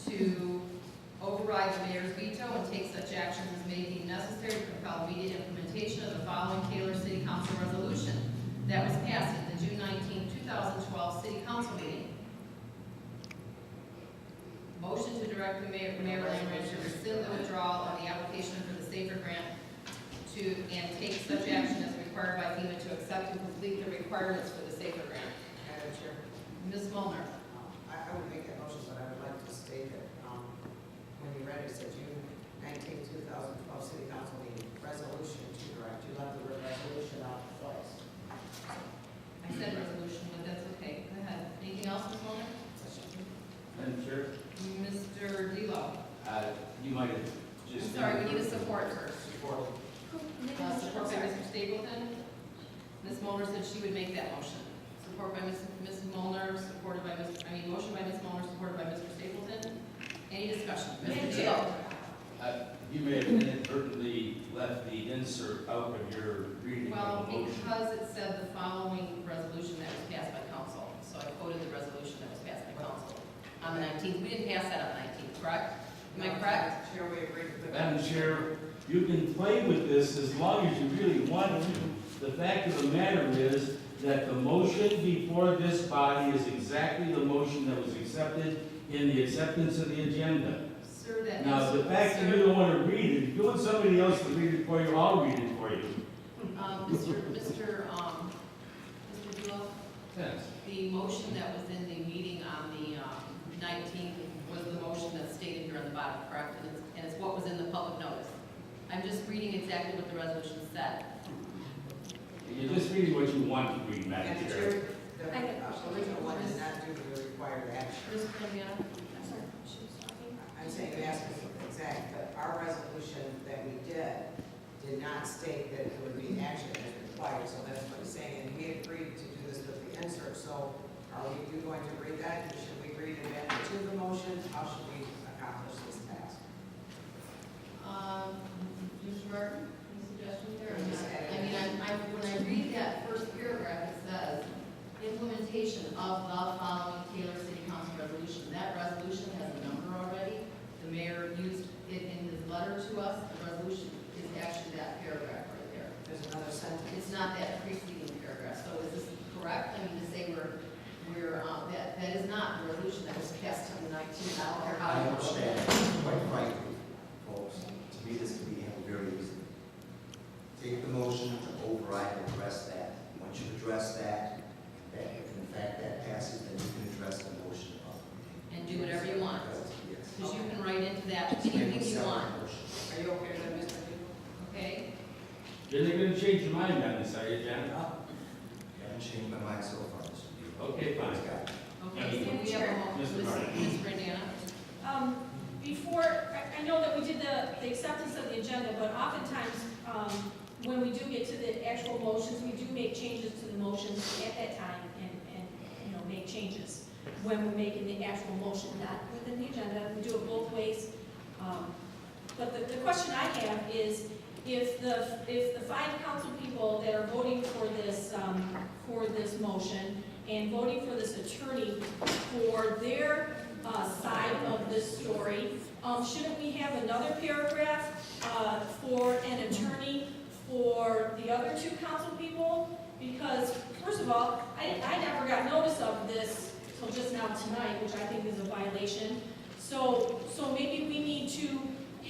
to override the mayor's veto and take such actions as may be necessary to compel immediate implementation of the following Taylor City Council resolution that was passed at the June 19, 2012 City Council meeting. Motion to direct the Mayor Langren to rescind the withdrawal of the application for the SAFER grant and take such action as required by FEMA to accept and complete the requirements for the SAFER grant. Madam Chair, Ms. Mulner. I would make that motion, but I would like to state that, when you read it, it said June 19, 2012 City Council meeting, resolution to direct, you left the word resolution out twice. I said resolution, but that's okay. Go ahead. Anything else, Ms. Mulner? Madam Chair, Mr. Delo. you might have I'm just. sorry, we need a support first. Support. Support by Mr. Stapleton. Ms. Mulner said she would make that motion. Support by Ms. Mulner, supported by motion by Ms. Mulner, supported by Mr. Stapleton. Any discussion? Mr. Delo. You may have inadvertently left the insert out of your reading Well, of the motion. because it said the following resolution that was passed by council, so I quoted the resolution that was passed by council on the 19th. We didn't pass that on the 19th, correct? Am I correct? Chair, we agree with that. Madam Chair, you can play with this as long as you really want to. The fact of the matter is that the motion before this body is exactly the motion that was accepted in the acceptance of the agenda. Sir, that Now, the fact that you don't want to read it, if you want somebody else to read it for you, I'll read it for you. Mr. Delo, Yes. the motion that was in the meeting on the 19th was the motion that's stated here on the bottom, correct? And it's what was in the public notice. I'm just reading exactly what the resolution said. You're just reading what you want to read, Madam Madam Chair. Chair, the original one did not do the required action. Ms. Palmiano? I'm sorry, she was talking. I'm saying, you asked me exact, but our resolution that we did not state that there would be action as required, so that's what he's saying, and we agreed to do this with the insert, so are you going to read that, or should we read it back to the motion, how should we accomplish this task? Mr. Martin, any suggestions there? Just add it. I mean, when I read that first paragraph, it says, implementation of the following Taylor City Council resolution. That resolution has a number already. The mayor used it in his letter to us. The resolution is actually that paragraph right there. There's another sentence. It's not that preceding paragraph. So is this correct? I mean, to say that is not the resolution that was passed on the 19th. I don't care how I you understand, quite frankly, folks, to me this can be handled very easily. Take the motion to override and address that. Once you address that, if in fact that passes, then you can address the motion of. And do whatever you want. Yes. Because you can write into that Just make a anything you separate want. motion. Are you okay with that, Mr. Debo? Okay? You're not going to change your mind on this, are you, Janet? I haven't changed my mind so far, Mr. Debo. Okay, fine. Scott. Okay, so we have a motion. Mr. Martin. Ms. Brandana? Before, I know that we did the acceptance of the agenda, but oftentimes, when we do get to the actual motions, we do make changes to the motions at that time and make changes when we're making the actual motion, not within the agenda. We do it both ways. But the question I have is, if the 5 council people that are voting for this motion and voting for this attorney for their side of this story, shouldn't we have another paragraph for an attorney for the other 2 council people? Because, first of all, I never got notice of this until just now tonight, which I think is a violation. So maybe we need to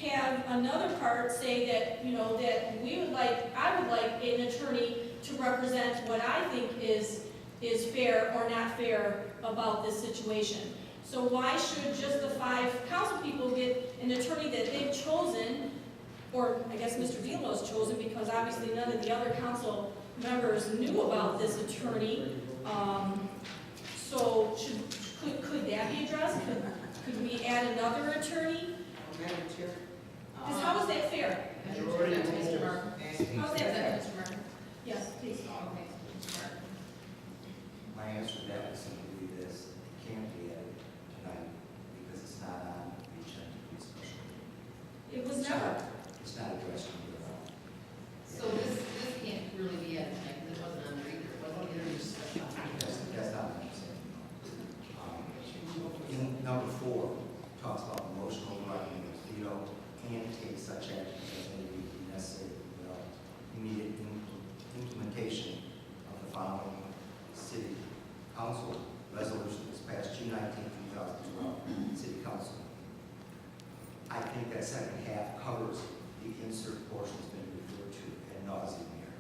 have another part say that, that I would like an attorney to represent what I think is fair or not fair about this situation. So why should just the 5 council people get an attorney that they've chosen, or I guess Mr. Delo's chosen, because obviously none of the other council members knew about this attorney. So could that be addressed? Could we add another attorney? Madam Chair? Because how is that fair? Mr. Martin? How's Is that fair? that Mr. Martin? Yes, please. Okay, Mr. Martin. My answer to that would simply be this: it can't be added tonight because it's not on the agenda for the special meeting. It was never. It's not addressed in the law. So this can't really be added tonight because it wasn't on there either. It wasn't either discussion. That's not what I'm saying. In number 4, talks talks about the motion overriding the veto and take such action as may be necessary without immediate implementation of the following city council resolution this past June 19, 2012, city council. I think that second half covers the insert portions been referred to ad nauseam here.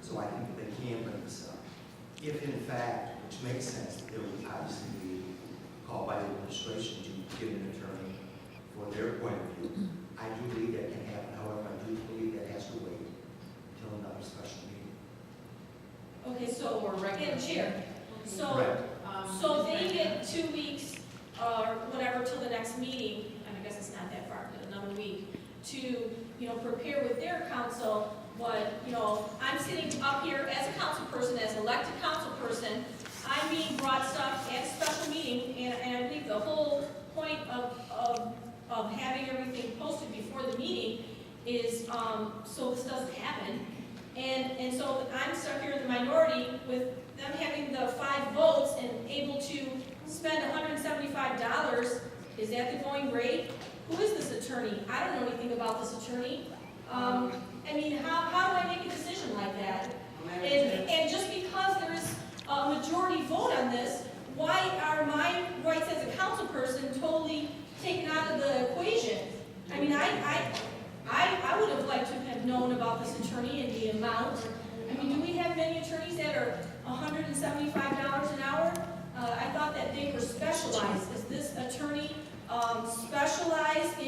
So I think they can bring this up. If in fact, which makes sense, there would obviously be a call by the administration to get an attorney for their point of view. I do believe that can happen, however, I do believe that has to wait until another special meeting. Okay, so, Or regular. Madam Chair, so, Correct. so they get 2 weeks or whatever till the next meeting, and I guess it's not that far, but another week, to, you know, prepare with their council what, you know, I'm sitting up here as a council person, as elected council person, I'm being brought stuff at a special meeting, and I believe the whole point of having everything posted before the meeting is, so this doesn't happen. And so I'm stuck here in the minority with them having the 5 votes and able to spend $175. Is that the going rate? Who is this attorney? I don't know anything about this attorney. I mean, how do I make a decision like that? And just because there is a majority vote on this, why are my rights as a council person totally taken out of the equation? I mean, I would have liked to have known about this attorney and the amount. I mean, do we have many attorneys that are $175 an hour? I thought that they were specialized. Is this attorney specialized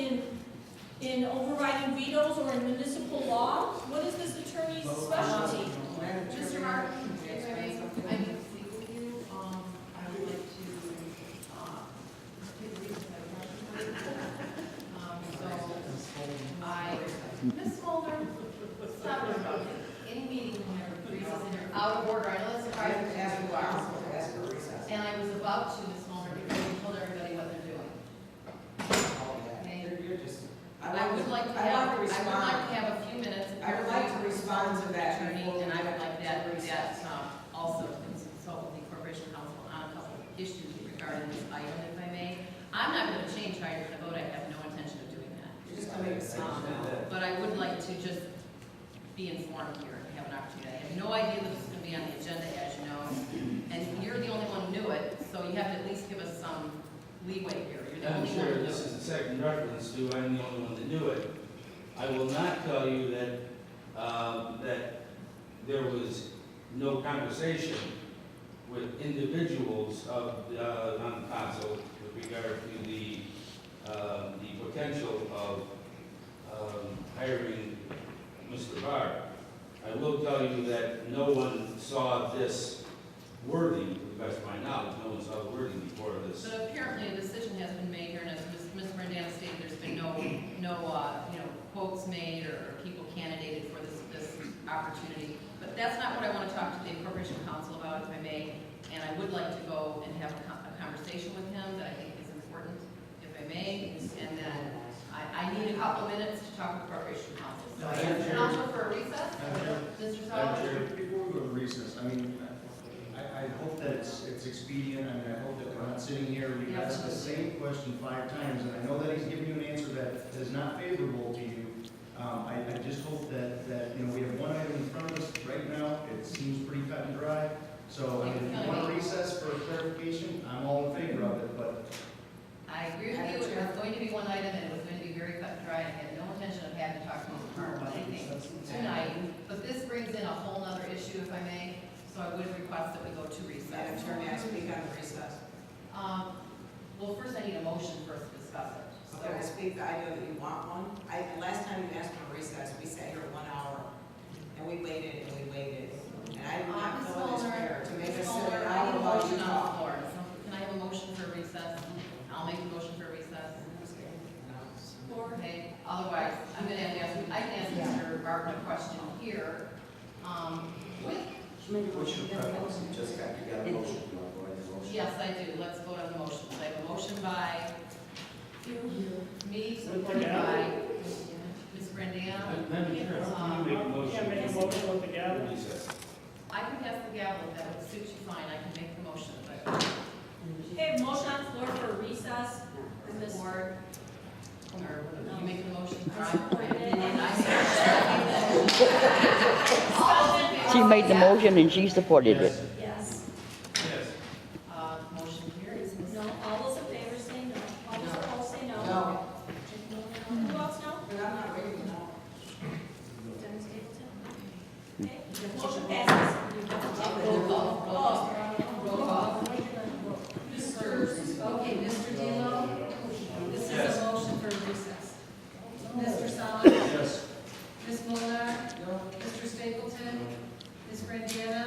in overriding vetoes or in municipal law? What is this attorney's specialty? Mr. Martin, if I may speak with you, I would like to, take a leave of my Ms. Mulder, stop interrupting. Any meeting whenever recess and you're out of order, I know that's surprising to Ask you for are. ask for recess. And I was about to, Ms. Mulder, because you told everybody what they're doing. Okay. You're just. I would like to I'd have, like to respond. a few minutes. I would like to respond to that Attorney, before we and I would like that, recess. also consult with the Corporation Council on a couple of issues regarding this item, if I may. I'm not going to change how you're going to vote. I have no intention of doing that. You're just gonna make a statement. But I would like to just be informed here and have an opportunity. I had no idea that this was going to be on the agenda, as you know, and you're the only one who knew it, so you have to at least give us some leeway here. You're the I'm only one sure who knew this it. is the second reference to I'm the only one that knew it. I will not tell you that, that there was no conversation with individuals of, on the council with regard to the potential of hiring Mr. Barr. I will tell you that no one saw this wording, to the best of my knowledge, no one saw the wording before this. But apparently a decision has been made here, and as Ms. Brandana stated, there's been no quotes made or people candidated for this opportunity. But that's not what I want to talk to the Corporation Council about, if I may. And I would like to go and have a conversation with him that I think is important, if I may. And then I need a couple minutes to talk with Corporation Council. So, Madam Chair. Council for a recess? Mr. Sullivan? Before we go to recess, I mean, I hope that it's expedient, I mean, I hope that we're not sitting here, we've asked the same question 5 times, and I know that he's giving you an answer that is not favorable to you. I just hope that, you know, we have one item in front of us right now, it seems pretty cut and dry, so if you want to recess for clarification, I'm all in favor of it, but I agree with you, it was going to be one item, and it was going to be very cut and dry, and I had no intention of having to talk to Mr. Carter about anything tonight. But this brings in a whole other issue, if I may, so I would request that we go to recess. Madam Chair, may I speak on the recess? Well, first I need a motion first to discuss it. So, Can I speak the idea that you want one? Last time you asked for a recess, we sat here 1 hour, and we waited and we waited. And I do not Ms. feel it is Mueller, fair to make Ms. us sit Mueller, an I hour need a while you motion on the talk. floor. So can I have a motion for a recess? I'll make a motion for a recess. Okay, otherwise, I'm gonna have to ask, I can ask Mr. Barton a question here. What's your preference? You just got a motion, you want to go ahead and motion? Yes, I do. Let's vote on the motion. So I have a motion by me, supported by Ms. Brandana. Madam Chair, how can you make a motion? Can't make a motion with the gavel. Recess. I can pass the gavel if that would suit you fine. I can make the motion, but Okay, motion on the floor for recess. Ms. Ward, I supported it, and She made the motion and she supported it. Yes. Yes. Motion carries. No, all those in favor say no. All those opposed say no. No. Who else no? But I'm not ready to know. Dennis Stapleton? Okay, motion passes. Roll call. Roll call. Okay, Mr. D'Lo, this is Yes. a motion for recess. Mr. Solomon? Yes. Ms. Molnar? Mr. Stapleton? Ms. Brandiana?